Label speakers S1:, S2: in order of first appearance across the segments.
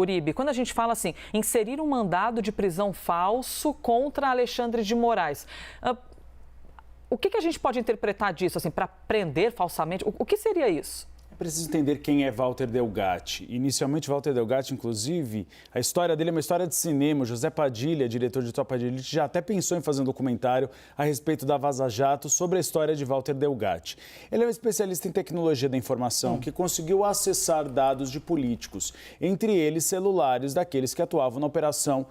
S1: Uribe, quando a gente fala assim, inserir um mandado de prisão falso contra Alexandre de Moraes, o que a gente pode interpretar disso, assim, para prender falsamente? O que seria isso?
S2: É preciso entender quem é Walter Delgatti. Inicialmente, Walter Delgatti, inclusive, a história dele é uma história de cinema. O José Padilha, diretor de Tropa de Elite, já até pensou em fazer um documentário a respeito da Vaza Jato sobre a história de Walter Delgatti. Ele é um especialista em tecnologia da informação que conseguiu acessar dados de políticos, entre eles celulares daqueles que atuavam na Operação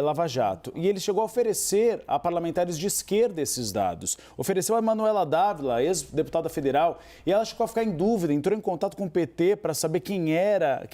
S2: Lava Jato. E ele chegou a oferecer a parlamentares de esquerda esses dados. Ofereceu a Manuela Dávila, ex-deputada federal, e ela chegou a ficar em dúvida, entrou em contato com o PT para saber quem era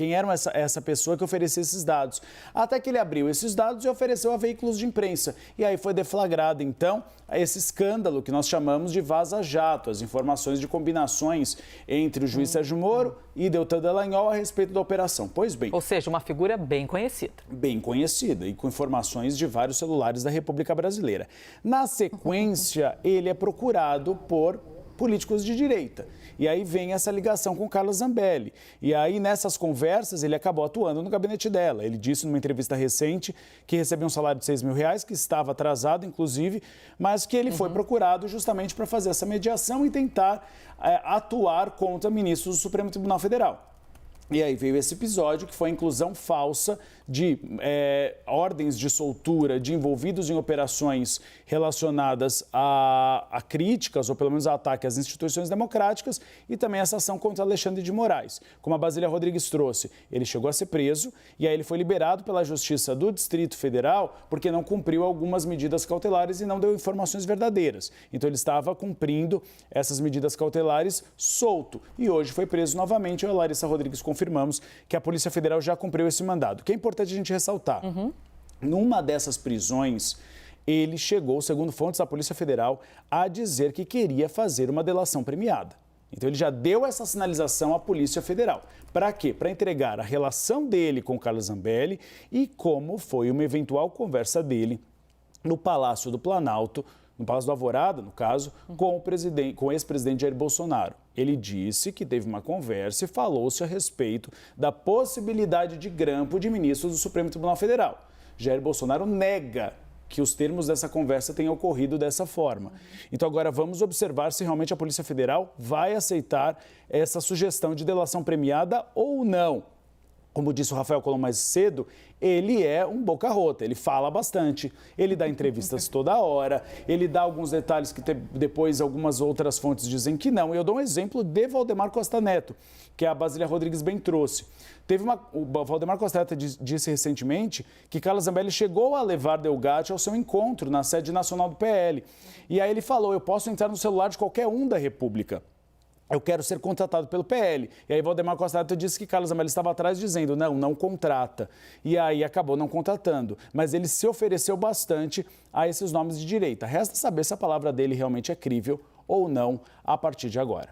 S2: essa pessoa que oferecia esses dados. Até que ele abriu esses dados e ofereceu a veículos de imprensa. E aí foi deflagrado, então, esse escândalo que nós chamamos de Vaza Jato, as informações de combinações entre o juiz Sérgio Moro e Deltan Dallagnol a respeito da operação. Pois bem...
S1: Ou seja, uma figura bem conhecida.
S2: Bem conhecida e com informações de vários celulares da República Brasileira. Na sequência, ele é procurado por políticos de direita. E aí vem essa ligação com Carla Zambelli. E aí, nessas conversas, ele acabou atuando no gabinete dela. Ele disse numa entrevista recente que recebeu um salário de R$6 mil, que estava atrasado, inclusive, mas que ele foi procurado justamente para fazer essa mediação e tentar atuar contra ministros do Supremo Tribunal Federal. E aí veio esse episódio que foi a inclusão falsa de ordens de soltura de envolvidos em operações relacionadas a críticas, ou pelo menos a ataque às instituições democráticas, e também essa ação contra Alexandre de Moraes. Como a Basília Rodrigues trouxe, ele chegou a ser preso e aí ele foi liberado pela Justiça do Distrito Federal porque não cumpriu algumas medidas cautelares e não deu informações verdadeiras. Então ele estava cumprindo essas medidas cautelares solto e hoje foi preso novamente. Eu e a Larissa Rodrigues confirmamos que a Polícia Federal já cumpriu esse mandado. O que é importante a gente ressaltar, numa dessas prisões, ele chegou, segundo fontes da Polícia Federal, a dizer que queria fazer uma delação premiada. Então ele já deu essa sinalização à Polícia Federal. Para quê? Para entregar a relação dele com Carla Zambelli e como foi uma eventual conversa dele no Palácio do Planalto, no Palácio do Alvorada, no caso, com o ex-presidente Jair Bolsonaro. Ele disse que teve uma conversa e falou-se a respeito da possibilidade de grampo de ministros do Supremo Tribunal Federal. Jair Bolsonaro nega que os termos dessa conversa tenham ocorrido dessa forma. Então agora vamos observar se realmente a Polícia Federal vai aceitar essa sugestão de delação premiada ou não. Como disse o Rafael Colom mais cedo, ele é um boca-rota, ele fala bastante, ele dá entrevistas toda hora, ele dá alguns detalhes que depois algumas outras fontes dizem que não. Eu dou um exemplo de Valdemar Costa Neto, que a Basília Rodrigues bem trouxe. O Valdemar Costa Neto disse recentemente que Carla Zambelli chegou a levar Delgatti ao seu encontro na sede nacional do PL. E aí ele falou, eu posso entrar no celular de qualquer um da República. Eu quero ser contratado pelo PL. E aí Valdemar Costa Neto disse que Carla Zambelli estava atrás dizendo, não contrata. E aí acabou não contratando. Mas ele se ofereceu bastante a esses nomes de direita. Resta saber se a palavra dele realmente é crível ou não a partir de agora.